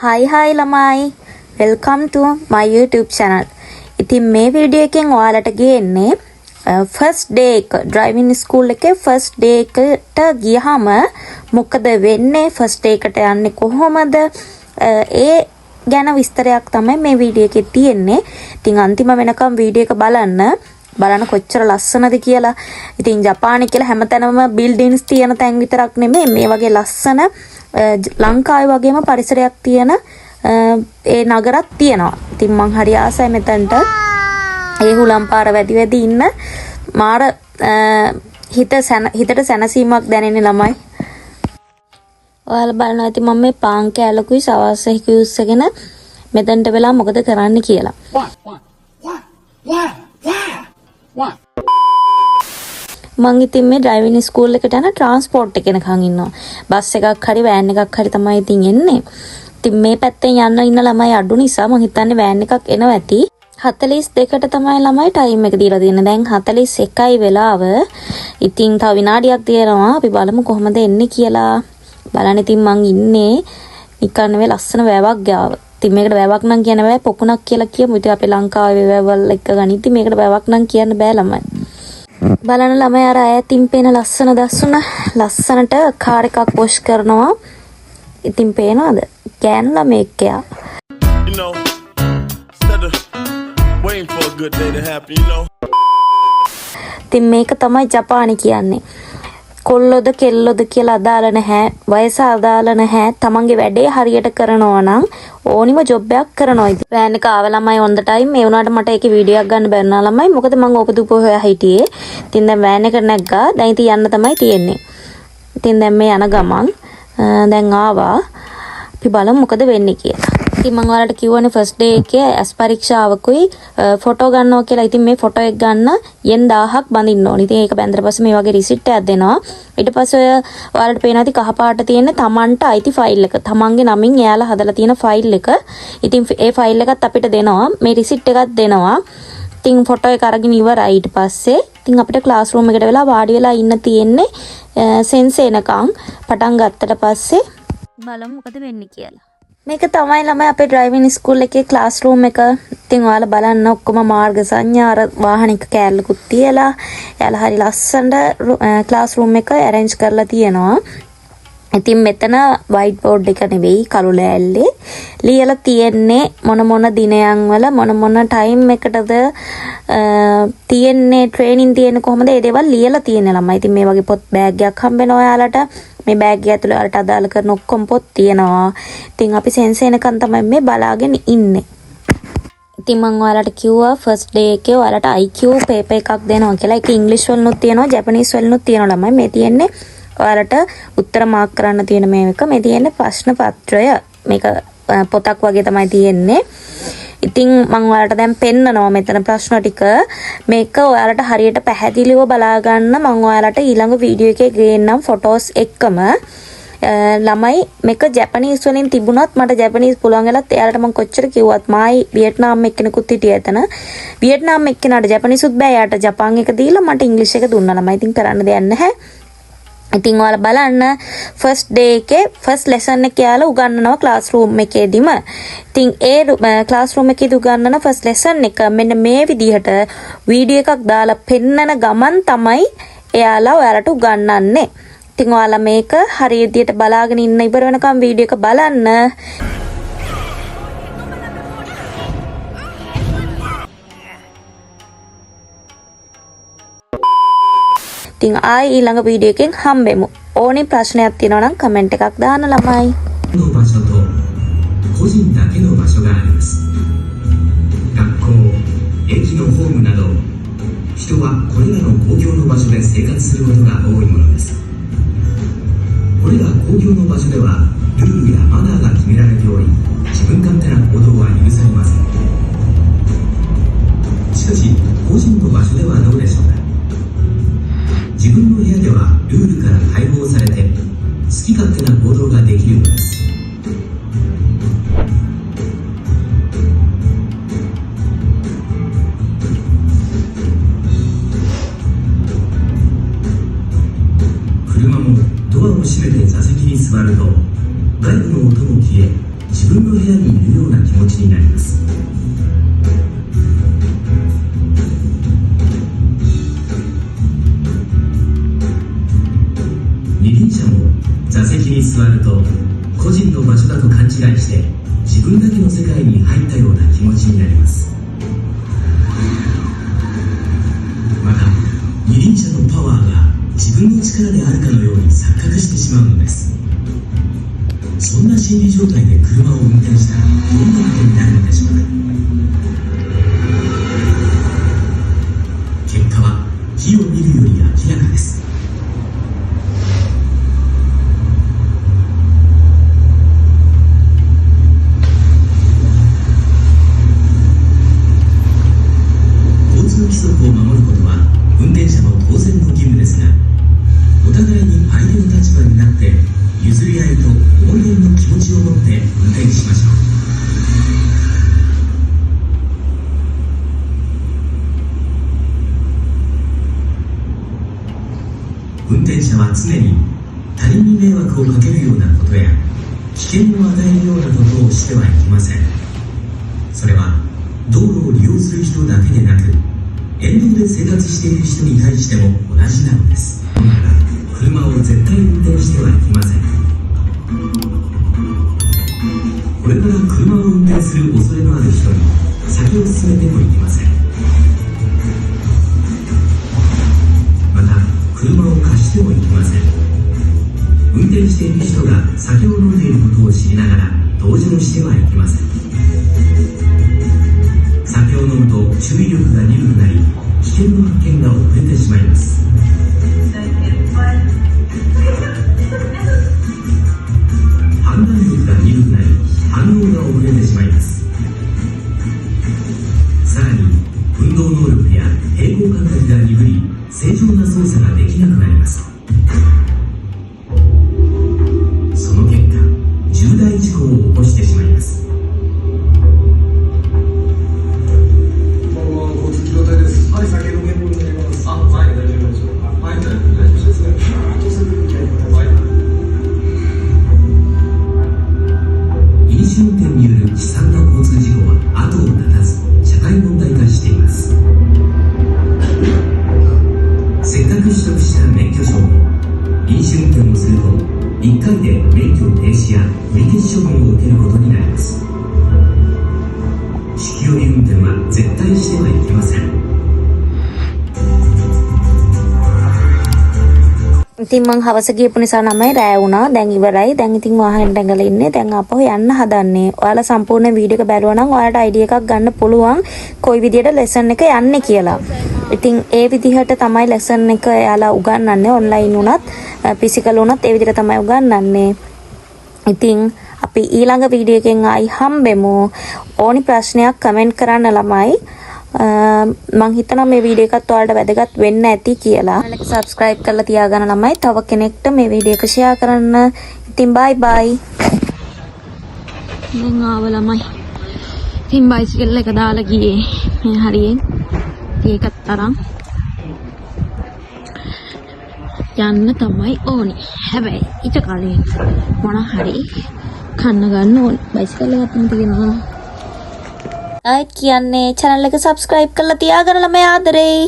Hi ළමයි. Welcome to my YouTube channel. ඉතින් මේ වීඩියෝ එකෙන් ඔයාලට ගේන්නේ first day එක driving school එකේ first day එකට ගියහම මොකද වෙන්නේ, first day එකට යන්නේ කොහොමද, ඒ ගැන විස්තරයක් තමයි මේ වීඩියෝ එකේ තියෙන්නේ. ඉතින් අන්තිම වෙනකම් වීඩියෝ එක බලන්න කොච්චර ලස්සනද කියලා. ඉතින් ජපානයේ කියලා හැමතැනම බිල්ඩින්ස් තියෙන තැන් විතරක් නෙමෙයි, මේ වගේ ලස්සන ලංකාවේ වගේම පරිසරයක් තියෙන ඒ නගරත් තියෙනවා. ඉතින් මං හරි ආසයි මෙතනට. ඒ හුලම් පාර වැඩි ඉන්න මාර හිතට සැනසීමක් දැනෙන්නේ ළමයි. ඔයාලා බලනවා ඇති මම මේ පාන් කෑල්ලකුයි සවස් එකකුයි උස්සගෙන මෙතනට වෙලා මොකද කරන්න කියලා. මං ඉතින් මේ ඩ්‍රයිවිං ස්කූල් එකට යන ට්‍රාන්ස්පෝර්ට් එකේ නිකන් ඉන්නවා. බස් එකක් හරි වෑන් එකක් හරි තමයි ඉතින් එන්නේ. ඉතින් මේ පැත්තෙන් යන්න ඉන්න ළමයි අඩු නිසා මං හිතන්නේ වෑන් එකක් එනවා ඇති. 42කට තමයි ළමයි ටයිම් එක දීලා තියෙන්නේ. දැන් 41යි වෙලාව. ඉතින් තව විනාඩියක් තියෙනවා. අපි බලමු කොහොමද එන්නේ කියලා. බලන්න ඉතින් මං ඉන්නේ නිකන් නෙවෙයි ලස්සන වැවක් ගාව. ඉතින් මේකට වැවක් නම් කියන්න බෑ, පොකුණක් කියලා කියමු. ඉතින් අපි ලංකාවේ වැවල් එක ගනිද්දි මේකට වැවක් නම් කියන්න බෑ ළමයි. බලන්න ළමයි අර ඈතින් පේන ලස්සන දස්සුන ලස්සනට කාර් එකක් වොෂ් කරනවා. ඉතින් පේනවද? ගෑනු ළමෙක් එයා. ඉතින් මේක තමයි ජපානි කියන්නේ. කොල්ලොද කෙල්ලොද කියලා අදාළ නැහැ, වයස අදාළ නැහැ. තමන්ගේ වැඩේ හරියට කරනවා නම් ඕනිම ජොබ් එකක් කරනවා. ඉතින් වෑන් එක ආව ළමයි on the time. ඒ වුණාට මට ඒකේ වීඩියෝ එකක් ගන්න බැන්නා ළමයි. මොකද මම ඕපදූප හොයා හිටියේ. ඉතින් දැන් වෑන් එක නැග්ගා. දැන් ඉතින් යන්න තමයි තියෙන්නේ. ඉතින් දැන් මේ යන ගමන් දැන් ආවා. අපි බලමු මොකද වෙන්නේ කියලා. ඉතින් මම ඔයාලට කිව්වනේ first day එකේ ඇස් පරීක්ෂාවකුයි ෆොටෝ ගන්නවා කියලා. ඉතින් මේ ෆොටෝ එක ගන්න yen 1000ක් බඳින්න ඕනේ. ඉතින් ඒක බැඳලා පස්සේ මේ වගේ රිසිට් එකක් දෙනවා. ඊට පස්සේ ඔයාලට පේනවා ඉතින් කහ පාට තියෙන තමන්ට අයිති ෆයිල් එක. තමන්ගේ නමින් එයාලා හදලා තියෙන ෆයිල් එක. ඉතින් ඒ ෆයිල් එකත් අපිට දෙනවා. මේ රිසිට් එකත් දෙනවා. ඉතින් ෆොටෝ එක අරගෙන ඉවරයි. ඊට පස්සේ ඉතින් අපිට ක්ලාස් රූම් එකට වෙලා වාඩි වෙලා ඉන්න තියෙන්නේ සෙන්ස් එනකන්. පටන් ගත්තට පස්සේ බලමු මොකද වෙන්නේ කියලා. මේක තමයි ළමයි අපේ ඩ්‍රයිවිං ස්කූල් එකේ ක්ලාස් රූම් එක. ඉතින් ඔයාලා බලන්න ඔක්කොම මාර්ග සංඥා අර වාහනික කෑල්ලකුත් තියලා එයාලා හරි ලස්සනට ක්ලාස් රූම් එක arrange කරලා තියෙනවා. ඉතින් මෙතන white board එක නෙවෙයි කළු ලෑල්ලේ ලියලා තියෙන්නේ මොන දිනයන් වල මොන ටයිම් එකටද තියෙන්නේ ට්‍රේනින් තියෙන්නේ කොහොමද ඒ දේවල් ලියලා තියෙන්නේ ළමයි. ඉතින් මේ වගේ පොත් බෑග් එකක් හම්බෙනවා ඔයාලට. මේ බෑග් එක ඇතුලේ ඔයාලට අදාළ කරන ඔක්කොම පොත් තියෙනවා. ඉතින් අපි සෙන්ස් එනකන් තමයි මේ බලාගෙන ඉන්නේ. ඉතින් මම ඔයාලට කිව්වා ෆස්ට් ඩේ එකේ ඔයාලට IQ පේපර් එකක් දෙනවා කියලා. ඒක ඉංග්‍රීසි වලනුත් තියෙනවා, ජපනීස් වලනුත් තියෙනවා ළමයි. මේ තියෙන්නේ ඔයාලට උත්තර මාක් කරන්න තියෙන මේක. මේ තියෙන්නේ ප්‍රශ්න පත්‍රය. මේක පොතක් වගේ තමයි තියෙන්නේ. ඉතින් මම ඔයාලට දැන් පෙන්නනවා මෙතන ප්‍රශ්න ටික. මේක ඔයාලට හරියට පැහැදිලිව බලා ගන්න මම ඔයාලට ඊළඟ වීඩියෝ එකේ ගේන්නම් ෆොටෝස් එක්කම. ළමයි මේක ජපනීස් වලින් තිබුණත් මට ජපනීස් පුළුවන් වෙලත් එයාලට මම කොච්චර කිව්වත් මායි වියට්නාම් එක්කෙනෙකුත් හිටිය එතන. වියට්නාම් එක්කෙනාට ජපනීසුත් බෑ. යාට ජපාන් එක දීලා මට ඉංග්‍රීසි එක දුන්නා ළමයි. ඉතින් කරන්න දෙයක් නැහැ. ඉතින් ඔයාලා බලන්න ෆස්ට් ඩේ එකේ ෆස්ට් ලෙසන් එක යාලා උගන්වනවා ක්ලාස් රූම් එකේදීම. ඉතින් ඒ ක්ලාස් රූම් එකේදී උගන්වන ෆස්ට් ලෙසන් එක මෙන්න මේ විදිහට වීඩියෝ එකක් දාලා පෙන්නන ගමන් තමයි එයාලා ඔයාලට උගන්වන්නේ. ඉතින් ඔයාලා මේක හරිය විදිහට බලාගෙන ඉන්න ඉවර වෙනකම් වීඩියෝ එක බලන්න. ඉතින් ආයි ඊළඟ වීඩියෝ එකෙන් හම්බෙමු. ඕනේ ප්‍රශ්නයක් තියෙනවා නම් කමෙන්ට් එකක් දාන්න ළමයි. 個人だけの場所があります。学校、駅のホームなど、人はこれらの公共の場所で生活することが多いものです。これら公共の場所ではルールやマナーが決められており、自分勝手な行動は許されません。しかし、個人の場所ではどうでしょうか。自分の部屋ではルールから解放されて好き勝手な行動ができるのです。車もドアを閉めて座席に座ると外部の音も消え自分の部屋にいるような気持ちになります。二輪車も座席に座ると個人の場所だと勘違いして自分だけの世界に入ったような気持ちになります。また二輪車のパワーが自分の力であるかのように錯覚してしまうのです。そんな心理状態で車を運転したらどんなことになるのでしょうか。結果は火を見るより明らかです。交通規則を守ることは運転者の当然の義務ですが、お互いに相手の立場になって譲り合いと思いやりの気持ちを持って運転しましょう。運転者は常に他人に迷惑をかけるようなことや危険を与えるようなことをしてはいけません。それは道路を利用する人だけでなく沿道で生活している人に対しても同じなのです。だから車を絶対運転してはいけません。これから車を運転する恐れのある人に先を進めてもいけません。また車を貸してもいけません。運転している人が酒を飲んでいることを知りながら同乗してはいけません。酒を飲むと注意力が鈍くなり危険の発見が遅れてしまいます。判断力が鈍くなり反応が遅れてしまいます。さらに運動能力や平衡感覚が鈍り正常な操作ができなくなります。その結果重大事故を起こしてしまいます。はい、酒の原本になります。はい、大丈夫でしょうか。はい、大丈夫ですね。到着に行きます。飲酒運転による悲惨な交通事故は後を絶たず社会問題化しています。せっかく取得した免許証も飲酒運転をすると1回で免許停止や取り消し処分を受けることになります。酒気帯び運転は絶対してはいけません。ඉතින් මං හවස ගියපු නිසා නමයි රෑ වුණා. දැන් ඉවරයි. දැන් ඉතින් වාහනේ දැඟලා ඉන්නේ. දැන් අපහු යන්න හදන්නේ. ඔයාලා සම්පූර්ණ වීඩියෝ එක බැලුවා නම් ඔයාලට අයිඩියා එකක් ගන්න පුළුවන් කොයි විදියට ලෙසන් එක යන්නේ කියලා. ඉතින් ඒ විදිහට තමයි ලෙසන් එක එයාලා උගන්වන්නේ. ඔන්ලයින් උනත් ෆිසිකල් උනත් ඒ විදිහට තමයි උගන්වන්නේ. ඉතින් අපි ඊළඟ වීඩියෝ එකෙන් ආයි හම්බෙමු. ඕනි ප්‍රශ්නයක් කමෙන්ට් කරන්න ළමයි. මං හිතනවා මේ වීඩියෝ එකත් ඔයාලට වැදගත් වෙන්න ඇති කියලා. channel එක subscribe කරලා තියාගන්න ළමයි. තව කෙනෙක්ට මේ වීඩියෝ එක share කරන්න. ඉතින් bye bye. දැන් ආව ළමයි. ඉතින් බයිසිකල් එක දාලා ගියේ මේ හරියෙන්. ඒකත් තරම් යන්න තමයි ඕනි. හැබැයි ඊට කලින් මොන හරි කන්න ගන්න ඕනි. බයිසිකල් එකත් තියෙනවා. ආයිත් කියන්නේ channel එක subscribe කරලා තියාගන්න ළමයි ආදරේ.